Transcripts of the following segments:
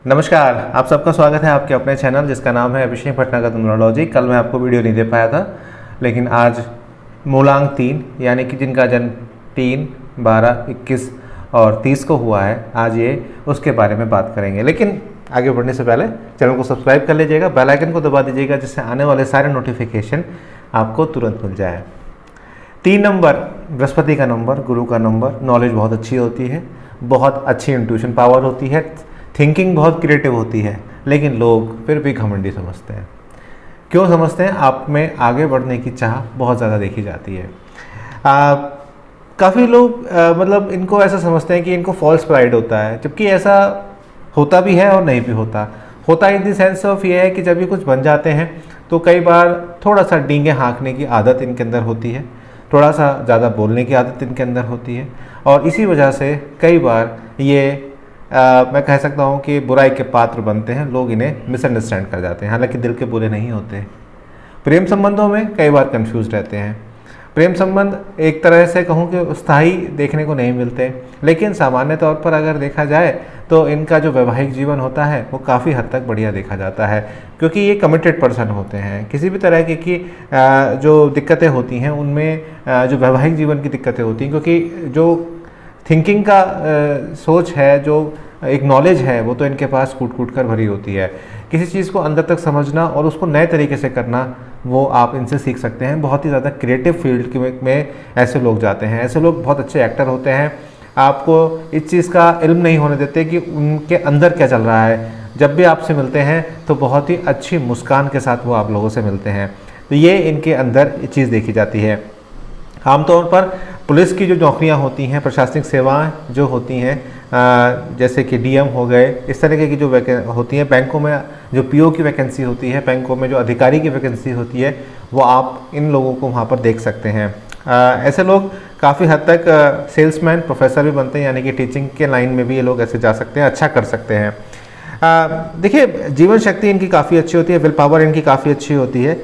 नमस्कार, आप सबका स्वागत है आपके अपने चैनल जिसका नाम है अभिषेक भटनागर न्यूमरोलॉजी। कल मैं आपको वीडियो नहीं दे पाया था, लेकिन आज मूलांक 3 यानी कि जिनका जन्म 3, 12, 21 और 30 को हुआ है, आज ये उसके बारे में बात करेंगे। लेकिन आगे बढ़ने से पहले चैनल को सब्सक्राइब कर लीजिएगा, बेल आइकन को दबा दीजिएगा जिससे आने वाले सारे नोटिफिकेशन आपको तुरंत मिल जाए। 3 नंबर बृहस्पति का नंबर, गुरु का नंबर। नॉलेज बहुत अच्छी होती है, बहुत अच्छी इंट्यूशन पावर होती है, थिंकिंग बहुत क्रिएटिव होती है, लेकिन लोग फिर भी घमंडी समझते हैं। क्यों समझते हैं? आप में आगे बढ़ने की चाह बहुत ज़्यादा देखी जाती है। काफ़ी लोग मतलब इनको ऐसा समझते हैं कि इनको फॉल्स प्राइड होता है, जबकि ऐसा होता भी है और नहीं भी होता। होता इन द सेंस ऑफ ये है कि जब ये कुछ बन जाते हैं तो कई बार थोड़ा सा डींगे हाँकने की आदत इनके अंदर होती है, थोड़ा सा ज़्यादा बोलने की आदत इनके अंदर होती है, और इसी वजह से कई बार ये मैं कह सकता हूँ कि बुराई के पात्र बनते हैं। लोग इन्हें मिसअंडरस्टैंड कर जाते हैं, हालांकि दिल के बुरे नहीं होते। प्रेम संबंधों में कई बार कंफ्यूज रहते हैं। प्रेम संबंध एक तरह से कहूँ कि स्थायी देखने को नहीं मिलते, लेकिन सामान्य तौर पर अगर देखा जाए तो इनका जो वैवाहिक जीवन होता है वो काफ़ी हद तक बढ़िया देखा जाता है, क्योंकि ये कमिटेड पर्सन होते हैं। किसी भी तरह की जो दिक्कतें होती हैं उनमें जो वैवाहिक जीवन की दिक्कतें होती हैं, क्योंकि जो थिंकिंग का सोच है, जो एक नॉलेज है, वो तो इनके पास कूट कूट कर भरी होती है। किसी चीज़ को अंदर तक समझना और उसको नए तरीके से करना, वो आप इनसे सीख सकते हैं। बहुत ही ज़्यादा क्रिएटिव फील्ड में ऐसे लोग जाते हैं। ऐसे लोग बहुत अच्छे एक्टर होते हैं। आपको इस चीज़ का इल्म नहीं होने देते कि उनके अंदर क्या चल रहा है। जब भी आपसे मिलते हैं तो बहुत ही अच्छी मुस्कान के साथ वो आप लोगों से मिलते हैं, तो ये इनके अंदर चीज़ देखी जाती है। आमतौर पर पुलिस की जो नौकरियां होती हैं, प्रशासनिक सेवाएं जो होती हैं, जैसे कि डीएम हो गए, इस तरीके की जो होती हैं, बैंकों में जो पीओ की वैकेंसी होती है, बैंकों में जो अधिकारी की वैकेंसी होती है, वो आप इन लोगों को वहाँ पर देख सकते हैं। ऐसे लोग काफ़ी हद तक सेल्समैन, प्रोफेसर भी बनते हैं, यानी कि टीचिंग के लाइन में भी ये लोग ऐसे जा सकते हैं, अच्छा कर सकते हैं। देखिए, जीवन शक्ति इनकी काफ़ी अच्छी होती है, विल पावर इनकी काफ़ी अच्छी होती है।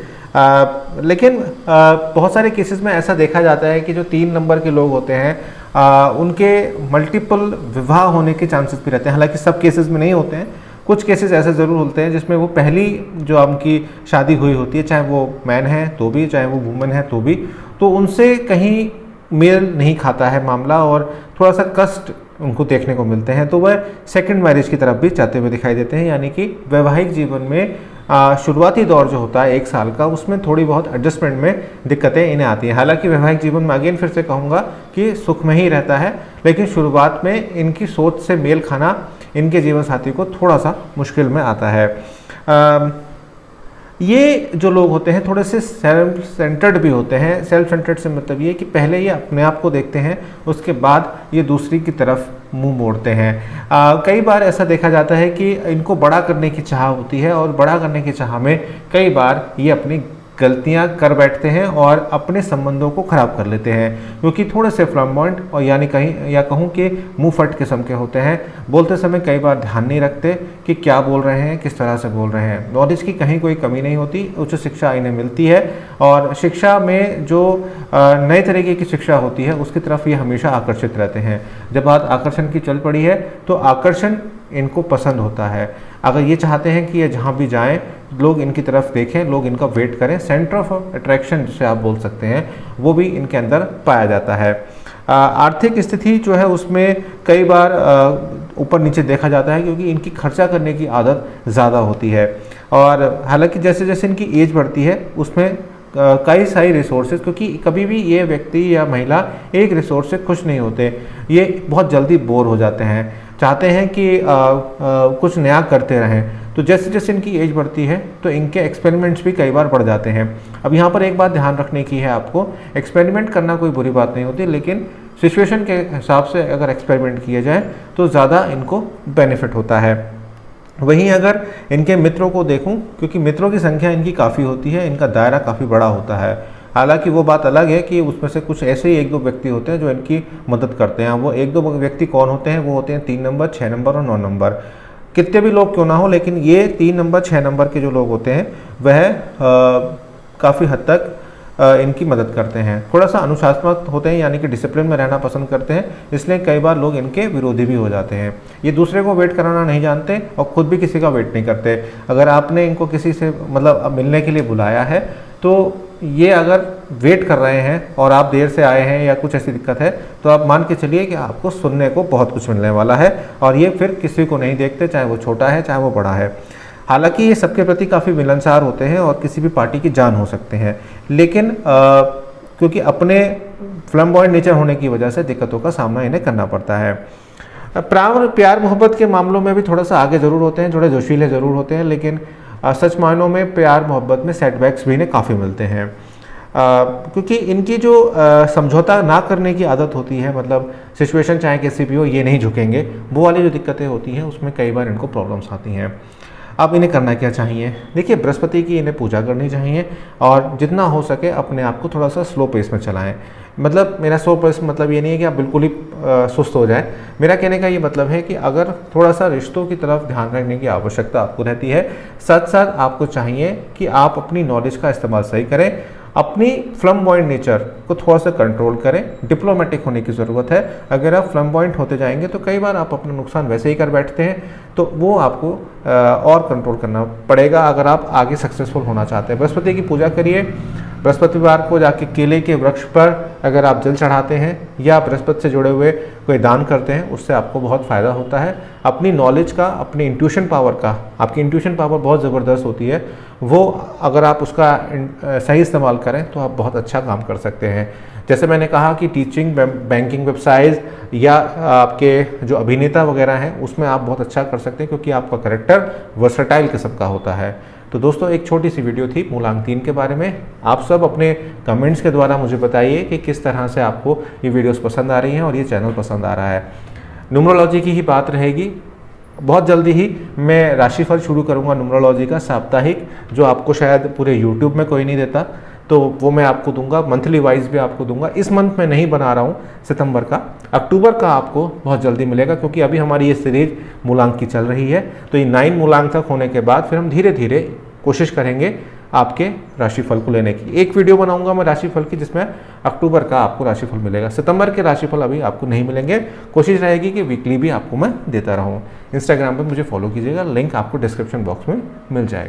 लेकिन बहुत सारे केसेस में ऐसा देखा जाता है कि जो 3 नंबर के लोग होते हैं उनके मल्टीपल विवाह होने के चांसेस भी रहते हैं। हालांकि सब केसेस में नहीं होते हैं, कुछ केसेस ऐसे ज़रूर होते हैं जिसमें वो पहली जो उनकी शादी हुई होती है, चाहे वो मैन है तो भी, चाहे वो वुमन है तो भी, तो उनसे कहीं मेल नहीं खाता है मामला और थोड़ा सा कष्ट उनको देखने को मिलते हैं, तो वह सेकंड मैरिज की तरफ भी जाते हुए दिखाई देते हैं। यानी कि वैवाहिक जीवन में शुरुआती दौर जो होता है 1 साल का, उसमें थोड़ी बहुत एडजस्टमेंट में दिक्कतें इन्हें आती हैं। हालांकि वैवाहिक जीवन में अगेन फिर से कहूँगा कि सुख में ही रहता है, लेकिन शुरुआत में इनकी सोच से मेल खाना इनके जीवन साथी को थोड़ा सा मुश्किल में आता है। ये जो लोग होते हैं थोड़े से सेल्फ सेंटर्ड भी होते हैं। सेल्फ सेंटर्ड से मतलब ये कि पहले ये अपने आप को देखते हैं, उसके बाद ये दूसरी की तरफ मुंह मोड़ते हैं। कई बार ऐसा देखा जाता है कि इनको बड़ा करने की चाह होती है, और बड़ा करने की चाह में कई बार ये अपनी गलतियां कर बैठते हैं और अपने संबंधों को ख़राब कर लेते हैं, क्योंकि थोड़े से फ्लैम्बॉयंट और यानी कहीं या कहूँ कि मुंह फट किस्म के होते हैं। बोलते समय कई बार ध्यान नहीं रखते कि क्या बोल रहे हैं, किस तरह से बोल रहे हैं। नॉलेज की कहीं कोई कमी नहीं होती, उच्च शिक्षा इन्हें मिलती है, और शिक्षा में जो नए तरीके की शिक्षा होती है उसकी तरफ ये हमेशा आकर्षित रहते हैं। जब बात आकर्षण की चल पड़ी है तो आकर्षण इनको पसंद होता है। अगर ये चाहते हैं कि ये जहाँ भी जाएं लोग इनकी तरफ देखें, लोग इनका वेट करें, सेंटर ऑफ अट्रैक्शन जिसे आप बोल सकते हैं, वो भी इनके अंदर पाया जाता है। आर्थिक स्थिति जो है उसमें कई बार ऊपर नीचे देखा जाता है, क्योंकि इनकी खर्चा करने की आदत ज़्यादा होती है। और हालांकि जैसे जैसे इनकी एज बढ़ती है उसमें कई सारी रिसोर्सेज, क्योंकि कभी भी ये व्यक्ति या महिला एक रिसोर्स से खुश नहीं होते, ये बहुत जल्दी बोर हो जाते हैं, चाहते हैं कि कुछ नया करते रहें। तो जैसे जैसे इनकी एज बढ़ती है तो इनके एक्सपेरिमेंट्स भी कई बार बढ़ जाते हैं। अब यहाँ पर एक बात ध्यान रखने की है आपको, एक्सपेरिमेंट करना कोई बुरी बात नहीं होती, लेकिन सिचुएशन के हिसाब से अगर एक्सपेरिमेंट किया जाए तो ज़्यादा इनको बेनिफिट होता है। वहीं अगर इनके मित्रों को देखूं, क्योंकि मित्रों की संख्या इनकी काफ़ी होती है, इनका दायरा काफ़ी बड़ा होता है। हालांकि वो बात अलग है कि उसमें से कुछ ऐसे ही 1-2 व्यक्ति होते हैं जो इनकी मदद करते हैं। वो 1-2 व्यक्ति कौन होते हैं? वो होते हैं 3 नंबर, 6 नंबर और 9 नंबर। कितने भी लोग क्यों ना हो, लेकिन ये 3 नंबर, 6 नंबर के जो लोग होते हैं वह काफ़ी हद तक इनकी मदद करते हैं। थोड़ा सा अनुशासनात्मक होते हैं, यानी कि डिसिप्लिन में रहना पसंद करते हैं, इसलिए कई बार लोग इनके विरोधी भी हो जाते हैं। ये दूसरे को वेट कराना नहीं जानते और खुद भी किसी का वेट नहीं करते। अगर आपने इनको किसी से मतलब मिलने के लिए बुलाया है तो ये अगर वेट कर रहे हैं और आप देर से आए हैं या कुछ ऐसी दिक्कत है तो आप मान के चलिए कि आपको सुनने को बहुत कुछ मिलने वाला है, और ये फिर किसी को नहीं देखते, चाहे वो छोटा है चाहे वो बड़ा है। हालांकि ये सबके प्रति काफ़ी मिलनसार होते हैं और किसी भी पार्टी की जान हो सकते हैं, लेकिन क्योंकि अपने फ्लैम्बॉयंट नेचर होने की वजह से दिक्कतों का सामना इन्हें करना पड़ता है। प्यार मोहब्बत के मामलों में भी थोड़ा सा आगे ज़रूर होते हैं, थोड़े जोशीले ज़रूर होते हैं, लेकिन सच मायनों में प्यार मोहब्बत में सेटबैक्स भी इन्हें काफ़ी मिलते हैं, क्योंकि इनकी जो समझौता ना करने की आदत होती है, मतलब सिचुएशन चाहे कैसी भी हो ये नहीं झुकेंगे, वो वाली जो दिक्कतें होती हैं उसमें कई बार इनको प्रॉब्लम्स आती हैं। अब इन्हें करना क्या चाहिए? देखिए, बृहस्पति की इन्हें पूजा करनी चाहिए और जितना हो सके अपने आप को थोड़ा सा स्लो पेस में चलाएं। मतलब मेरा स्लो पेस मतलब ये नहीं है कि आप बिल्कुल ही सुस्त हो जाए। मेरा कहने का ये मतलब है कि अगर थोड़ा सा रिश्तों की तरफ ध्यान रखने की आवश्यकता आपको रहती है, साथ साथ आपको चाहिए कि आप अपनी नॉलेज का इस्तेमाल सही करें, अपनी फ्लैम्बॉयंट नेचर को थोड़ा सा कंट्रोल करें, डिप्लोमेटिक होने की ज़रूरत है। अगर आप फ्लैम्बॉयंट होते जाएंगे तो कई बार आप अपना नुकसान वैसे ही कर बैठते हैं, तो वो आपको और कंट्रोल करना पड़ेगा अगर आप आगे सक्सेसफुल होना चाहते हैं। बृहस्पति की पूजा करिए। बृहस्पतिवार को जाके केले के वृक्ष पर अगर आप जल चढ़ाते हैं या बृहस्पति से जुड़े हुए कोई दान करते हैं, उससे आपको बहुत फ़ायदा होता है। अपनी नॉलेज का, अपनी इंट्यूशन पावर का, आपकी इंट्यूशन पावर बहुत ज़बरदस्त होती है, वो अगर आप उसका सही इस्तेमाल करें तो आप बहुत अच्छा काम कर सकते हैं। जैसे मैंने कहा कि टीचिंग, बैंकिंग, वेबसाइट या आपके जो अभिनेता वगैरह हैं उसमें आप बहुत अच्छा कर सकते हैं, क्योंकि आपका कैरेक्टर वर्सेटाइल किस्म का होता है। तो दोस्तों, एक छोटी सी वीडियो थी मूलांक 3 के बारे में। आप सब अपने कमेंट्स के द्वारा मुझे बताइए कि किस तरह से आपको ये वीडियोस पसंद आ रही हैं और ये चैनल पसंद आ रहा है। न्यूमरोलॉजी की ही बात रहेगी। बहुत जल्दी ही मैं राशिफल शुरू करूंगा न्यूमरोलॉजी का साप्ताहिक, जो आपको शायद पूरे यूट्यूब में कोई नहीं देता, तो वो मैं आपको दूंगा। मंथली वाइज भी आपको दूंगा। इस मंथ में नहीं बना रहा हूँ सितंबर का, अक्टूबर का आपको बहुत जल्दी मिलेगा, क्योंकि अभी हमारी ये सीरीज मूलांक की चल रही है। तो ये 9 मूलांक तक होने के बाद फिर हम धीरे धीरे कोशिश करेंगे आपके राशिफल को लेने की। एक वीडियो बनाऊंगा मैं राशिफल की, जिसमें अक्टूबर का आपको राशिफल मिलेगा। सितंबर के राशिफल अभी आपको नहीं मिलेंगे। कोशिश रहेगी कि वीकली भी आपको मैं देता रहूं। इंस्टाग्राम पर मुझे फॉलो कीजिएगा, लिंक आपको डिस्क्रिप्शन बॉक्स में मिल जाएगा।